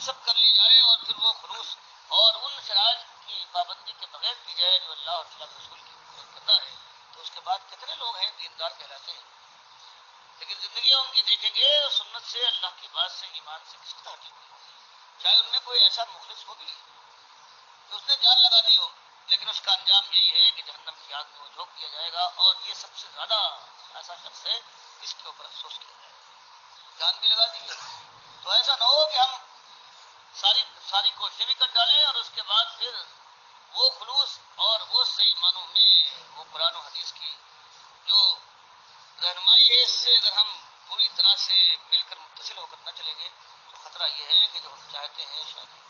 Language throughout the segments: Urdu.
سب کر لی جائے اور پھر وہ خلوص اور ان شرائط کی پابندی کے بغیر کی جائے جو اللہ اور اللہ کے رسول کی کرتا ہے، تو اس کے بعد کتنے لوگ ہیں دیندار کہلاتے ہیں، لیکن زندگیاں ان کی دیکھیں گے سنت سے، اللہ کی بات سے، ایمان سے کس طرح کی ہوئی ہوگی، چاہے ان میں کوئی ایسا مخلص ہو بھی کہ اس نے جان لگا دی ہو، لیکن اس کا انجام یہی ہے کہ جہنم کی آگ میں وہ جھونک دیا جائے گا، اور یہ سب سے زیادہ ایسا شخص ہے جس کے اوپر افسوس کیا جائے گا، جان بھی لگا دی ہے۔ تو ایسا نہ ہو کہ ہم ساری کوششیں بھی کر ڈالیں اور اس کے بعد پھر وہ خلوص اور وہ صحیح معنوں میں وہ قرآن و حدیث کی جو رہنمائی ہے، اس سے اگر ہم پوری طرح سے مل کر متصل ہو کر نہ چلیں گے تو خطرہ یہ ہے کہ جو ہم چاہتے ہیں شاید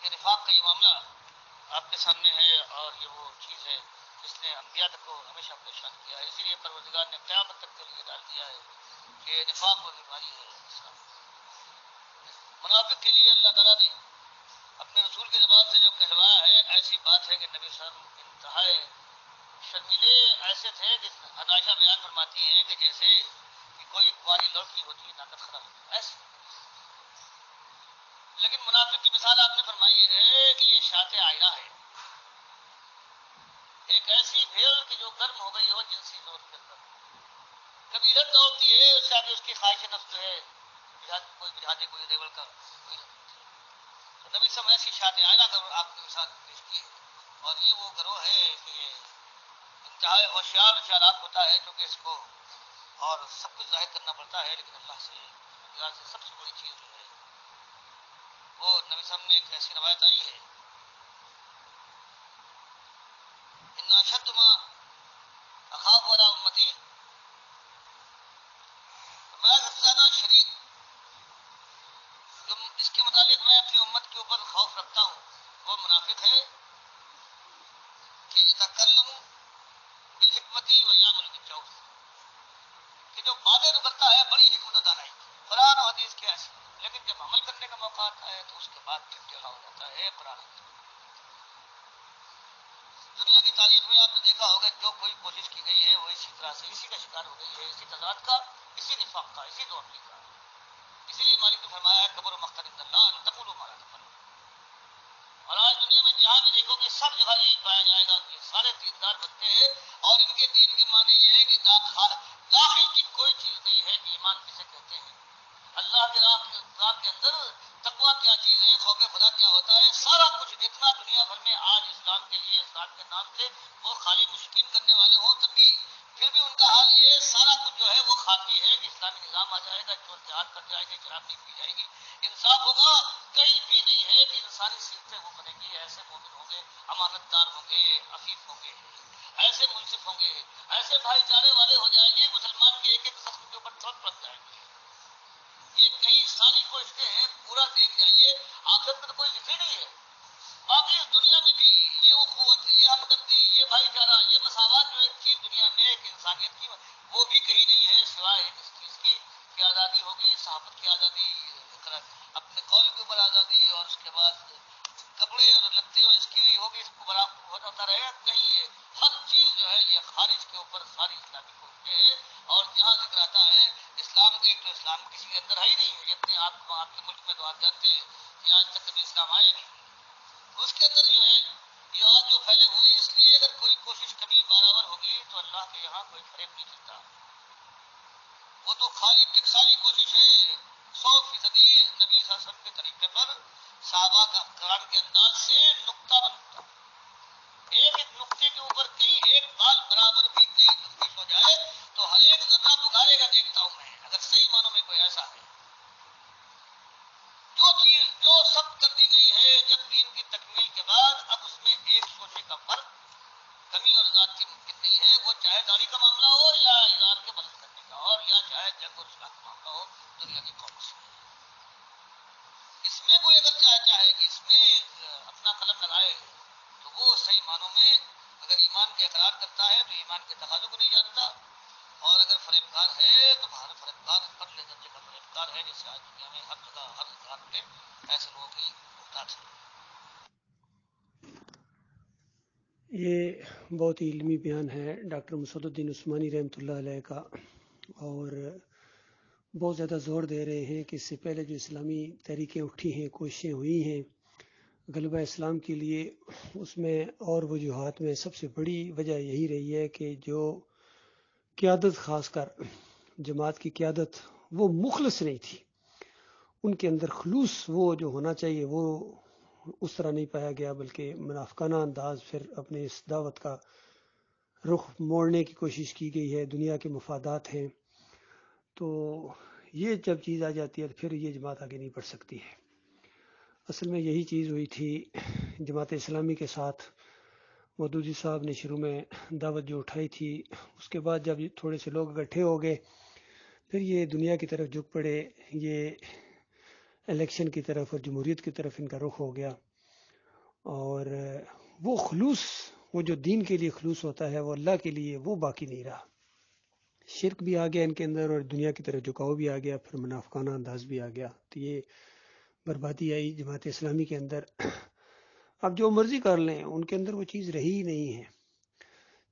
یہ نفاق کا یہ معاملہ آپ کے سامنے ہے، اور یہ وہ چیز ہے جس نے انبیاء تک کو ہمیشہ پریشان کیا ہے، اسی لیے پروردگار نے قیامت تک کے لیے ڈال دیا ہے کہ نفاق وہ بیماری ہے۔ منافق کے لیے اللہ تعالیٰ نے اپنے رسول کی زبان سے جو کہلوایا ہے، ایسی بات ہے کہ نبی صلی اللہ علیہ وسلم انتہائے شرمیلے ایسے تھے کہ عائشہ بیان فرماتی ہیں کہ جیسے کہ کوئی کماری لڑکی ہوتی ہے طاقت خراب ایسے، لیکن منافق کی مثال آپ نے فرمائی ہے کہ یہ شاط عائرہ ہے، ایک ایسی بھیڑ کہ جو گرم ہو گئی ہو جنسی زور کے اندر، کبھی ادھر دوڑتی ہے اس سے آگے اس کی خواہش نفس جو ہے کوئی بجھا دے، کوئی ریول کا کوئی، تو نبی سم ایسی شاط عائرہ کا آپ کی مثال پیش کی ہے، اور یہ وہ گروہ ہے کہ انتہائی ہوشیار چالاک ہوتا ہے، کیونکہ اس کو اور سب کچھ ظاہر کرنا پڑتا ہے، لیکن اللہ سے سب سے بڑی چیز جو ہے وہ نبی صاحب نے ایک ایسی روایت آئی ہے، ان اشد ما اخاف علی امتی، میں سب سے زیادہ شدید جو اس کے متعلق میں اپنی امت کے اوپر خوف رکھتا ہوں وہ منافق ہے کہ یتکلم بالحکمتی و یعمل بالجور، کہ جو باتیں تو کرتا ہے بڑی حکمت دانائی قرآن و حدیث کے ایسے، لیکن جب عمل کرنے کا موقع آتا ہے تو اس کے بعد ٹھٹھا ہو جاتا ہے قرآن۔ دنیا کی تاریخ میں آپ نے دیکھا ہوگا جو کوئی کوشش کی گئی ہے وہ اسی طرح سے اسی کا شکار ہو گئی ہے، اسی تضاد کا، اسی نفاق کا، اسی دوڑنے کا۔ اسی لیے مالک نے فرمایا ہے قبر مختار اللہ تقولوا ما لا تفعلون، اور آج دنیا میں جہاں بھی دیکھو گے سب جگہ یہی پایا جائے گا کہ سارے دیندار بنتے ہیں، اور ان کے دین کے معنی یہ ہے کہ داخل کی کوئی چیز نہیں ہے کہ ایمان کسے کہتے ہیں، اللہ کے راہ کے اندر تقویٰ کیا چیز ہے، خوف خدا کیا ہوتا ہے، سارا کچھ جتنا دنیا بھر میں آج اسلام کے لیے اسلام کے نام سے وہ خالی مشکین کرنے والے ہوں تب بھی پھر بھی ان کا حال یہ سارا کچھ جو ہے وہ خاکی ہے کہ اسلامی نظام آ جائے گا، چور جہاد کر جائے گی، شراب نہیں پی جائے گی، انصاف ہوگا، کہیں بھی نہیں ہے کہ انسانی سیرتیں وہ بنے گی، ایسے مومن ہوں گے، امانت دار ہوں گے، عفیف ہوں گے، ایسے منصف ہوں گے، ایسے بھائی چارے والے ہو جائیں گے، مسلمان کے ایک ایک شخص کے اوپر تڑپ پڑ جائیں گے۔ یہ کئی ساری کوششیں ہیں، پورا دیکھ جائیے، آخرت میں تو کوئی ذکر نہیں ہے، باقی اس دنیا میں بھی یہ اخوت، یہ ہمدردی، یہ بھائی چارہ، یہ مساوات جو ایک چیز دنیا میں ایک انسانیت کی وہ بھی کہیں نہیں ہے سوائے اس چیز کی کہ آزادی ہوگی، صحافت کی آزادی، اپنے قول کے اوپر آزادی، اور اس کے بعد کپڑے اور لتے اور اس کی ہوگی، اس کو بڑا ہوتا رہے گا، کہیں یہ ہر چیز جو ہے یہ خارج کے اوپر ساری اسلامی کوششیں ہے، اور جہاں ذکر آتا ہے اسلام کے تو اسلام کسی کے اندر ہے ہی نہیں ہے، جتنے آپ کے ملک میں تو آپ جانتے ہیں کہ آج تک کبھی اسلام آیا نہیں، اس کے اندر جو ہے یہ آج جو پھیلے ہوئے، اس لیے اگر کوئی کوشش کبھی برابر ہوگی تو اللہ کے یہاں کوئی فریب نہیں چلتا، وہ تو خالی ٹکسالی کوشش ہے 100% نبی صلی اللہ علیہ وسلم کے طریقے پر صحابہ کا کرام کے انداز سے نقطہ بنتا، ایک ایک نقطے کے اوپر کہیں ایک بال برابر بھی کہیں تفتیش ہو جائے تو ہر ایک ذرہ پکارے گا دیکھتا ہوں میں، اگر صحیح معنوں میں کوئی ایسا ہے جو چیز جو سب کر دی گئی ہے جب دین کی تکمیل کے بعد، اب اس میں ایک شوشے کا فرق کمی اور ذات کی ممکن نہیں ہے، وہ چاہے داڑھی کا معاملہ ہو یا ادار کے بلند کرنے کا، اور یا چاہے جنگ اور اصلاح کا معاملہ ہو دنیا کی قوم سے، اس میں کوئی اگر چاہے کہ اس میں اپنا قلم لگائے تو وہ صحیح معنوں میں اگر ایمان کے اقرار کرتا ہے تو ایمان کے تقاضوں کو نہیں جانتا، اور اگر فریبکار ہے تو بہر فریبکار پتلے درجے کا فریبکار ہے، جس سے آج دنیا میں ہر جگہ ہر ذات میں ایسے لوگوں کی محتاج ہے۔ یہ بہت ہی علمی بیان ہے ڈاکٹر مسعود الدین عثمانی رحمۃ اللہ علیہ کا، اور بہت زیادہ زور دے رہے ہیں کہ اس سے پہلے جو اسلامی تحریکیں اٹھی ہیں، کوششیں ہوئی ہیں غلبہ اسلام کے لیے، اس میں اور وجوہات میں سب سے بڑی وجہ یہی رہی ہے کہ جو قیادت، خاص کر جماعت کی قیادت، وہ مخلص نہیں تھی. ان کے اندر خلوص وہ جو ہونا چاہیے وہ اس طرح نہیں پایا گیا، بلکہ منافقانہ انداز پھر اپنے اس دعوت کا رخ موڑنے کی کوشش کی گئی ہے. دنیا کے مفادات ہیں، تو یہ جب چیز آ جاتی ہے تو پھر یہ جماعت آگے نہیں بڑھ سکتی ہے. اصل میں یہی چیز ہوئی تھی جماعت اسلامی کے ساتھ. مودودی صاحب نے شروع میں دعوت جو اٹھائی تھی، اس کے بعد جب تھوڑے سے لوگ اکٹھے ہو گئے، پھر یہ دنیا کی طرف جھک پڑے، یہ الیکشن کی طرف اور جمہوریت کی طرف ان کا رخ ہو گیا. اور وہ خلوص، وہ جو دین کے لیے خلوص ہوتا ہے، وہ اللہ کے لیے، وہ باقی نہیں رہا. شرک بھی آ گیا ان کے اندر اور دنیا کی طرف جھکاؤ بھی آ گیا، پھر منافقانہ انداز بھی آ گیا. تو یہ بربادی آئی جماعت اسلامی کے اندر. اب جو مرضی کر لیں، ان کے اندر وہ چیز رہی ہی نہیں ہے.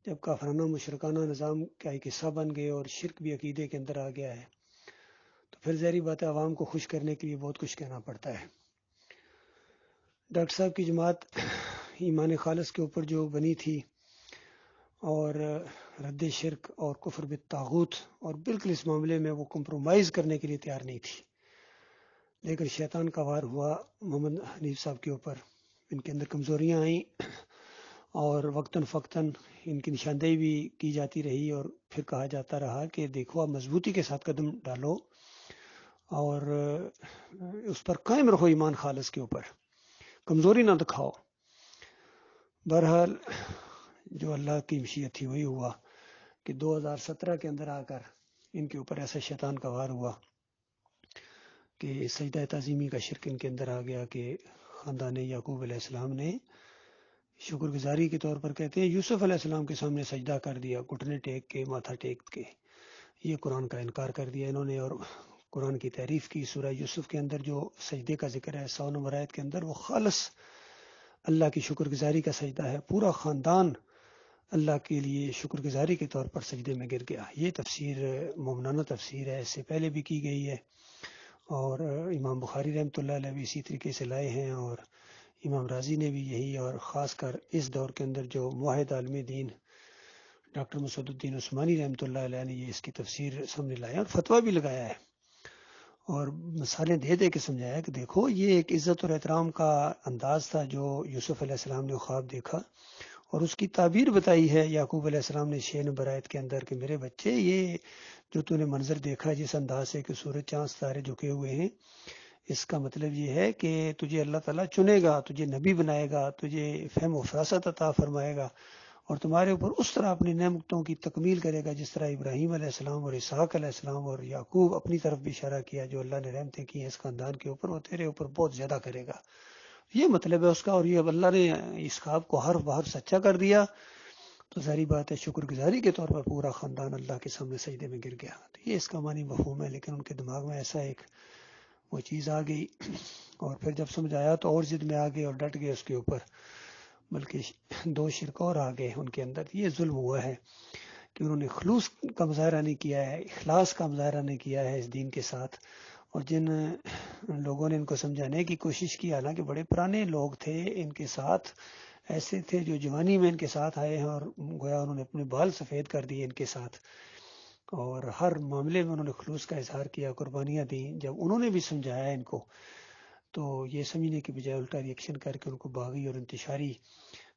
جب کافرانہ مشرکانہ نظام کا ایک حصہ بن گئے اور شرک بھی عقیدے کے اندر آ گیا ہے، تو پھر ظاہری بات ہے عوام کو خوش کرنے کے لیے بہت کچھ کہنا پڑتا ہے. ڈاکٹر صاحب کی جماعت ایمان خالص کے اوپر جو بنی تھی اور رد شرک اور کفر بالطاغوت، اور بالکل اس معاملے میں وہ کمپرومائز کرنے کے لیے تیار نہیں تھی. لیکن شیطان کا وار ہوا محمد حنیف صاحب کے اوپر، ان کے اندر کمزوریاں آئیں اور وقتاً فوقتاً ان کی نشاندہی بھی کی جاتی رہی، اور پھر کہا جاتا رہا کہ دیکھو آپ مضبوطی کے ساتھ قدم ڈالو اور اس پر قائم رہو، ایمان خالص کے اوپر کمزوری نہ دکھاؤ. بہرحال جو اللہ کی مشیت تھی وہی ہوا کہ 2017 کے اندر آ کر ان کے اوپر ایسا شیطان کا وار ہوا کہ سجدہ تعظیمی کا شرک ان کے اندر آ گیا کہ خاندان یعقوب علیہ السلام نے شکر گزاری کے طور پر کہتے ہیں یوسف علیہ السلام کے سامنے سجدہ کر دیا، گھٹنے ٹیک کے، ماتھا ٹیک کے. یہ قرآن کا انکار کر دیا انہوں نے اور قرآن کی تعریف کی. سورہ یوسف کے اندر جو سجدے کا ذکر ہے 100 نمبر آیت کے اندر، وہ خالص اللہ کی شکر گزاری کا سجدہ ہے. پورا خاندان اللہ کے لیے شکر گزاری کے طور پر سجدے میں گر گیا. یہ تفسیر مومنانہ تفسیر ہے، اس سے پہلے بھی کی گئی ہے، اور امام بخاری رحمۃ اللہ علیہ بھی اسی طریقے سے لائے ہیں، اور امام راضی نے بھی یہی، اور خاص کر اس دور کے اندر جو موحد عالم دین ڈاکٹر مسعود الدین عثمانی رحمۃ اللہ علیہ نے یہ اس کی تفسیر سامنے لایا اور فتویٰ بھی لگایا ہے اور مثالیں دے دے کے سمجھایا کہ دیکھو یہ ایک عزت اور احترام کا انداز تھا جو یوسف علیہ السلام نے خواب دیکھا اور اس کی تعبیر بتائی ہے یعقوب علیہ السلام نے 6 نمبر آیت کے اندر کہ میرے بچے، یہ جو تو نے منظر دیکھا جس انداز سے کہ سورج چاند ستارے جھکے ہوئے ہیں، اس کا مطلب یہ ہے کہ تجھے اللہ تعالیٰ چنے گا، تجھے نبی بنائے گا، تجھے فہم و فراست عطا فرمائے گا اور تمہارے اوپر اس طرح اپنی نعمتوں کی تکمیل کرے گا جس طرح ابراہیم علیہ السلام اور اسحاق علیہ السلام اور یعقوب اپنی طرف بھی اشارہ کیا، جو اللہ نے رحمتیں کی ہیں اس خاندان کے اوپر، وہ تیرے اوپر بہت زیادہ کرے گا. یہ مطلب ہے اس کا. اور یہ اب اللہ نے اس خواب کو ہر بہر سچا کر دیا، تو ظاہری بات ہے شکر گزاری کے طور پر پورا خاندان اللہ کے سامنے سجدے میں گر گیا. تو یہ اس کا معنی مفہوم ہے، لیکن ان کے دماغ میں ایسا ایک وہ چیز آ گئی اور پھر جب سمجھ آیا تو اور ضد میں آ گئے اور ڈٹ گئے اس کے اوپر، بلکہ 2 شرک اور آ گئے ان کے اندر. یہ ظلم ہوا ہے کہ انہوں نے خلوص کا مظاہرہ نہیں کیا ہے، اخلاص کا مظاہرہ نہیں کیا ہے اس دین کے ساتھ. اور جن لوگوں نے ان کو سمجھانے کی کوشش کی، حالانکہ بڑے پرانے لوگ تھے ان کے ساتھ، ایسے تھے جو جوانی میں ان کے ساتھ آئے ہیں اور گویا انہوں نے اپنے بال سفید کر دیے ان کے ساتھ، اور ہر معاملے میں انہوں نے خلوص کا اظہار کیا، قربانیاں دیں. جب انہوں نے بھی سمجھایا ان کو تو یہ سمجھنے کی بجائے الٹا ریئیکشن کر کے ان کو باغی اور انتشاری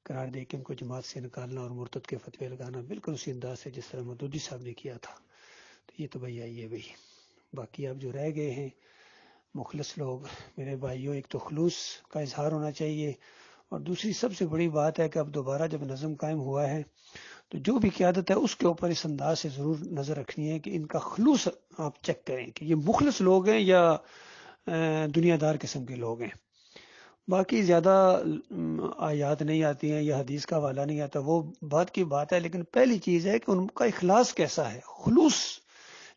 قرار دے کے ان کو جماعت سے نکالنا اور مرتد کے فتوے لگانا بالکل اسی انداز سے جس طرح مودودی صاحب نے کیا تھا. تو یہ تو بھائی آئیے بھائی. باقی اب جو رہ گئے ہیں مخلص لوگ، میرے بھائیوں، ایک تو خلوص کا اظہار ہونا چاہیے، اور دوسری سب سے بڑی بات ہے کہ اب دوبارہ جب نظم قائم ہوا ہے تو جو بھی قیادت ہے اس کے اوپر اس انداز سے ضرور نظر رکھنی ہے کہ ان کا خلوص آپ چیک کریں کہ یہ مخلص لوگ ہیں یا دنیا دار قسم کے لوگ ہیں. باقی زیادہ آیات نہیں آتی ہیں یا حدیث کا حوالہ نہیں آتا، وہ بات کی بات ہے، لیکن پہلی چیز ہے کہ ان کا اخلاص کیسا ہے، خلوص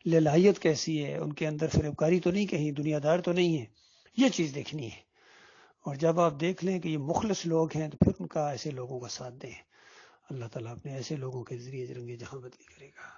للہیت کیسی ہے، ان کے اندر فریبکاری تو نہیں، کہیں دنیا دار تو نہیں ہے، یہ چیز دیکھنی ہے. اور جب آپ دیکھ لیں کہ یہ مخلص لوگ ہیں تو پھر ان کا ایسے لوگوں کا ساتھ دیں. اللہ تعالیٰ اپنے ایسے لوگوں کے ذریعے رنگ جہاں بدلی کرے گا.